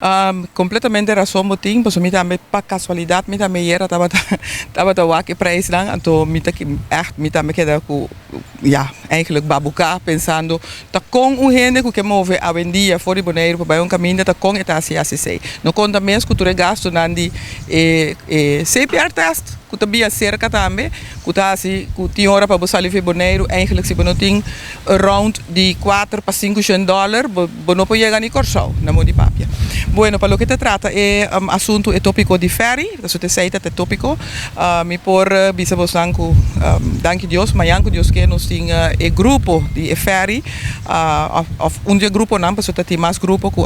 Completamente razón boting, pues mita me pa casualidad mita me yera taba waki prijs lang en toen mita echt mita me queda ku ja eigenlijk babuka pensando ta con un gente que move a vendia fora Bonaire para um caminho ta con eta assim no conta mês que tu regasto nandi CPR test que também cerca também que tá assim que tinha hora para buscar ali Bonaire eigenlijk se benoting around de 4 para 5 $100 bono pode chegar ni Corsau na mão de papia. Bueno, para lo que te trata es asunto tópico de ferry, eso te sei te tópico. Mi por bisabos danku, danke Dios, mayanku Dios que nos tinha e grupo de ferry, of un grupo não, pues te mais grupo que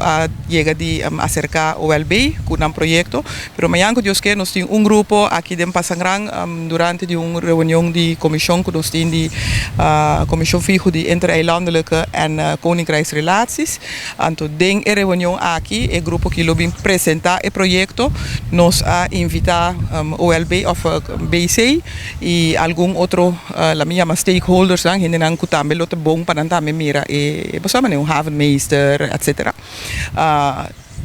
llega de acerca OLB, com um projeto, pero mayanku Dios que nos tinha grupo aqui de Passangrang durante de uma reunião de comissão que nos tinha de comissão fijo de intereilandelijke en koninkrijksrelaties. Anto den reunião aqui e grupo que lo apresentar o projeto nos a invitar OLB of BC e algum outro la minha stakeholders dan hindi nang kutambe lo te bom para também mira e basama ne um havenmeester etc.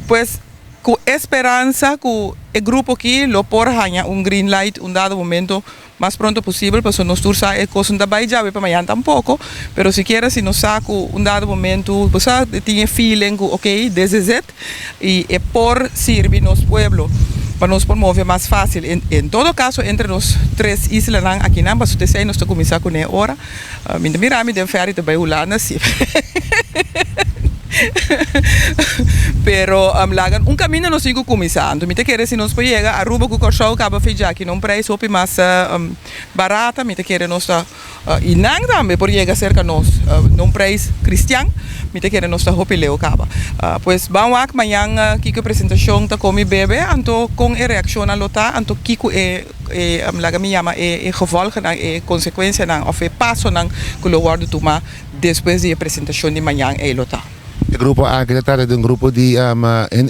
Pues com esperança que o grupo aqui lo por ganhar green light dado momento mais pronto possível para nós tursa é coisa da baía para amanhã tampouco, pero se quer se nos saco dado momento você tinha feeling que ok desde e é por servir nos pueblo para nos promover mais fácil em todo caso entre os três islas aqui não mas você sei nós começar com a hora mira me de ferry também Holanda sim. Pero lagan un camino nos sigo começando. Me te querer se nos pode chegar a Aruba com Corsau acaba feijão que não preço opi mais barata. Me te querer nos e não também por chegar cerca nós não preço cristiano. Me te querer nos opi leo acaba. Pues vamos a amanhã que apresentação tá como bebê anto com a reação a lota anto kiko laga me chama gevolgen e consequência não of passo não que lo guardo tomar depois da apresentação de manhã e lota. El grupo ha tratado de un grupo de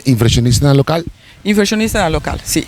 inversionistas local. Inversionista local, sim.